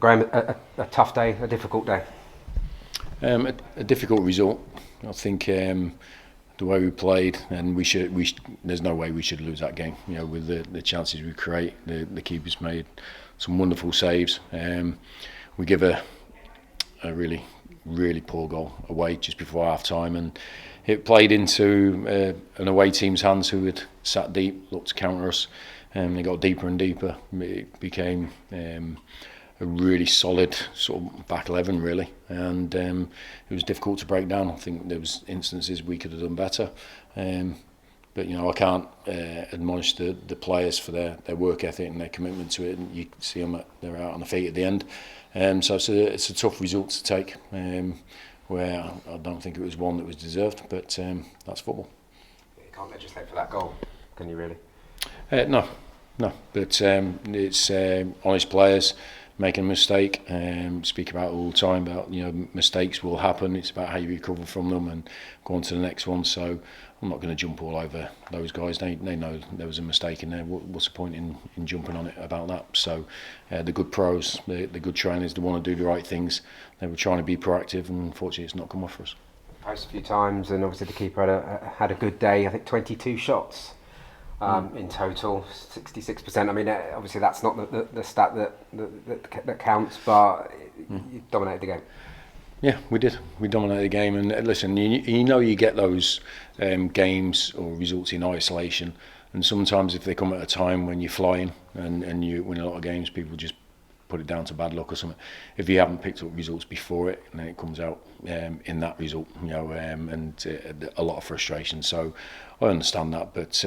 Graham, a tough day, a difficult day. A difficult result. I think the way we played, and there's no way we should lose that game. You know, with the chances we create, the keepers made some wonderful saves. We give a really poor goal away just before half time, and it played into an away team's hands who had sat deep, looked to counter us, and they got deeper and deeper. It became a really solid sort of back 11 really, and it was difficult to break down. I think there was instances we could have done better, but you know, I can't admonish the players for their work ethic and their commitment to it, and you can see them they're out on the feet at the end. So it's a tough result to take, where I don't think it was one that was deserved, but that's football. You can't legislate for that goal, can you really? No, but it's honest players making a mistake. Speak about it all the time about, you know, mistakes will happen. It's about how you recover from them and go on to the next one. So I'm not going to jump all over those guys. They know there was a mistake in there. What's the point in jumping on it about that? So the good pros, the good trainers, they want to do the right things. They were trying to be proactive, and unfortunately it's not come off for us. Post a few times, and obviously the keeper had a good day. I think 22 shots. In total, 66%. I mean, obviously that's not the stat that counts, but you dominated the game. Yeah, we did. We dominated the game, and listen, you know, you get those games or results in isolation, and sometimes if they come at a time when you're flying and you win a lot of games, people just put it down to bad luck or something. If you haven't picked up results before it, and then it comes out in that result, you know, and a lot of frustration. So I understand that, but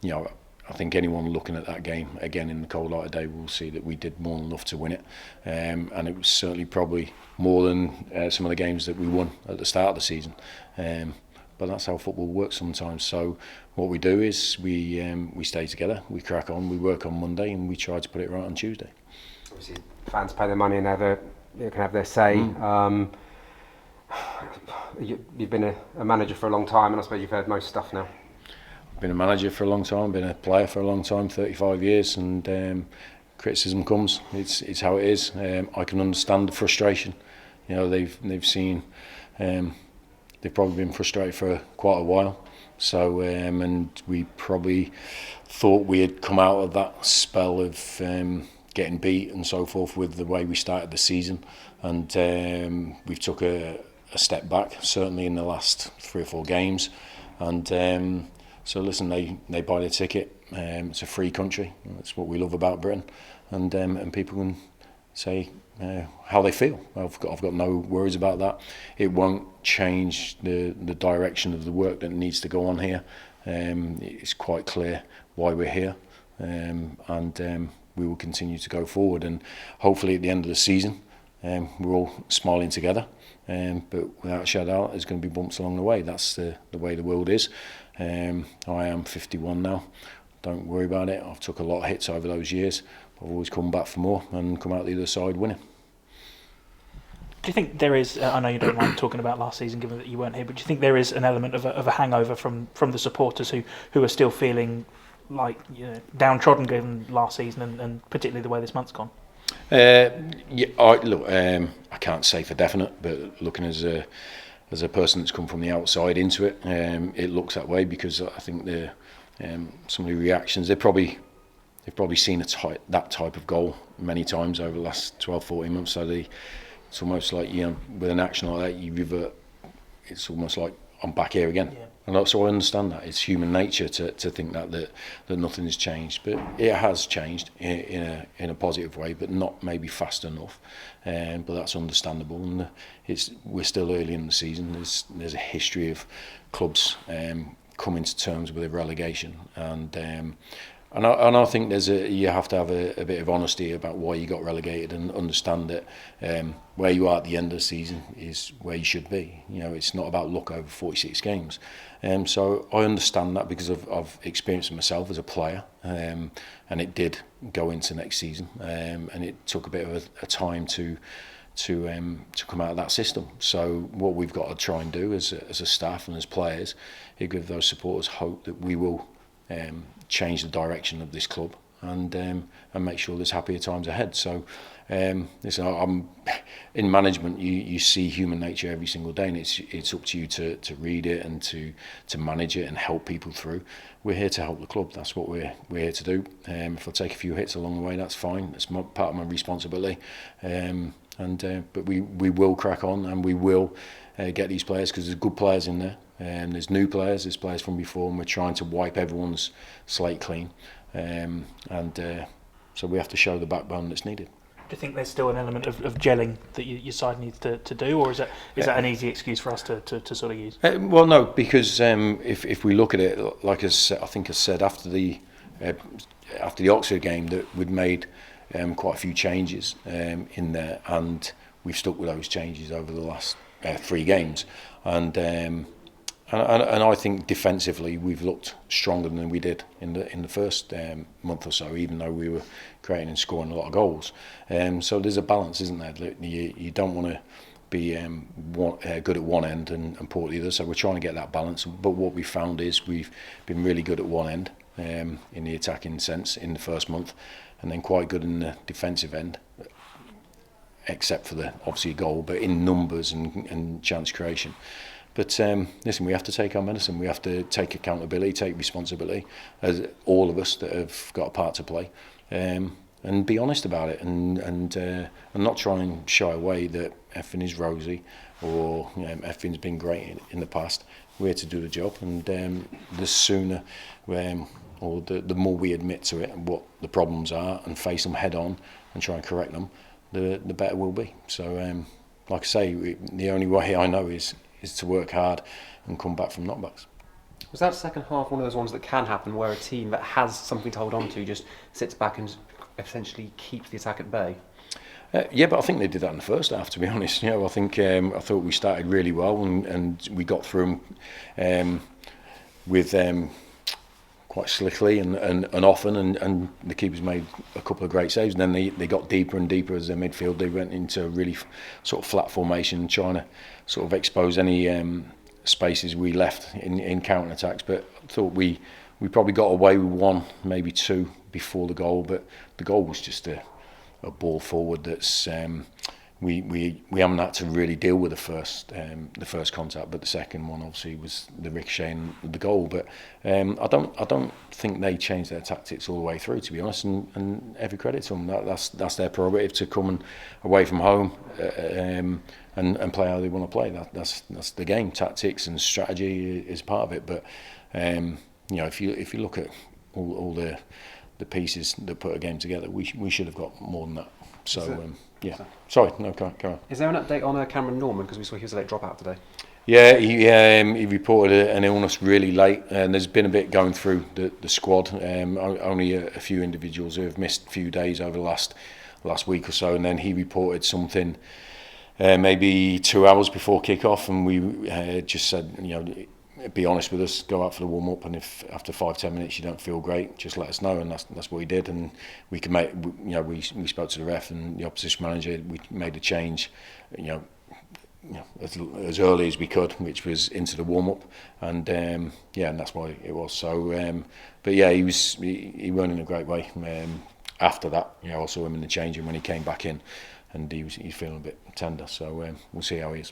you know, I think anyone looking at that game again in the cold light of day will see that we did more than enough to win it, and it was certainly probably more than some of the games that we won at the start of the season. But that's how football works sometimes. So what we do is we stay together, we crack on, we work on Monday, and we try to put it right on Tuesday. Obviously, fans pay their money and can have their say. You've been a manager for a long time, and I suppose you've heard most stuff now. Been a manager for a long time, been a player for a long time, 35 years, and criticism comes. It's how it is. I can understand the frustration. You know, they've seen, they've probably been frustrated for quite a while. So and we probably thought we had come out of that spell of getting beat and so forth with the way we started the season, and we've took a step back certainly in the last 3 or 4 games, and. So listen, they buy their ticket. It's a free country. That's what we love about Britain, and people can say how they feel. I've got no worries about that. It won't change the direction of the work that needs to go on here. It's quite clear why we're here, and we will continue to go forward. And hopefully at the end of the season, we're all smiling together. But without a shadow, there's going to be bumps along the way. That's the way the world is. I am 51 now. Don't worry about it. I've took a lot of hits over those years. But I've always come back for more and come out the other side winning. Do you think there is, I know you don't like talking about last season given that you weren't here, but do you think there is an element of a hangover from the supporters who are still feeling like, you know, downtrodden given last season and particularly the way this month's gone? I can't say for definite, but looking as a person that's come from the outside into it, it looks that way, because I think some of the reactions, they've probably seen that type of goal many times over the last 12-14 months. So it's almost like, you know, with an action like that, you revert. It's almost like I'm back here again. Yeah. And so I understand that it's human nature to think that nothing has changed, but it has changed in a positive way, but not maybe fast enough. But that's understandable, and we're still early in the season. There's a history of clubs coming to terms with a relegation, and I think you have to have a bit of honesty about why you got relegated, and understand that where you are at the end of the season is where you should be. You know, it's not about luck over 46 games. So I understand that, because I've experienced it myself as a player, and it did go into next season, and it took a bit of a time to come out of that system. So what we've got to try and do as a staff and as players is give those supporters hope that we will change the direction of this club, and make sure there's happier times ahead. So Listen, I'm in management. You see human nature every single day, and it's up to you to read it and to manage it and help people through. We're here to help the club. That's what we're here to do. If I take a few hits along the way, that's fine. It's part of my responsibility. But we will crack on, and we will get these players, because there's good players in there. There's new players, there's players from before, and we're trying to wipe everyone's slate clean. So we have to show the backbone that's needed. Do you think there's still an element of gelling that your side needs to do, or is that an easy excuse for us to sort of use? Well, no, because if we look at it, like I think I said after the Oxford game, that we'd made quite a few changes in there, and we've stuck with those changes over the last 3 games, and I think defensively we've looked stronger than we did in the first month or so, even though we were creating and scoring a lot of goals. So there's a balance, isn't there? You don't want to be good at one end and poor at the other. So we're trying to get that balance. But what we found is we've been really good at one end in the attacking sense in the first month, and then quite good in the defensive end, except for the obviously goal, but in numbers and chance creation. But listen, we have to take our medicine. We have to take accountability, take responsibility, as all of us that have got a part to play, and be honest about it, and not try and shy away that everything is rosy or everything's been great in the past. We're here to do the job, and the sooner or the more we admit to it and what the problems are and face them head on and try and correct them, the better we'll be. So, like I say, the only way I know is to work hard and come back from knockbacks. Was that second half one of those ones that can happen, where a team that has something to hold on to just sits back and essentially keeps the attack at bay? Yeah, but I think they did that in the first half, to be honest. I think I thought we started really well, and we got through them with quite slickly and often, and the keepers made a couple of great saves, and then they got deeper and deeper as their midfield. They went into a really sort of flat formation, trying to sort of expose any spaces we left in counter attacks. But I thought we probably got away with 1, maybe 2 before the goal, but the goal was just a ball forward that's we haven't had to really deal with the first contact, but the second one obviously was the ricocheting of the goal. But I don't think they changed their tactics all the way through, to be honest, and every credit to them. That's their prerogative, to come away from home and play how they want to play. That's the game. Tactics and strategy is part of it. But if you look at all the pieces that put a game together, we should have got more than that. So yeah. Sorry, no, go on. Is there an update on Cameron Norman, because we saw he was a late dropout today? Yeah, he reported an illness really late, and there's been a bit going through the squad. Only a few individuals who have missed a few days over the last week or so, and then he reported something maybe 2 hours before kick-off, and we just said, be honest with us, go out for the warm-up, and if after 5-10 minutes you don't feel great, just let us know, and that's what we did. And we can make, we spoke to the ref and the opposition manager. We made a change, as early as we could, which was into the warm-up, and and that's why it was. So, but yeah, he weren't in a great way. After that, I saw him in the changing when he came back in, and he's feeling a bit tender. So we'll see how he is.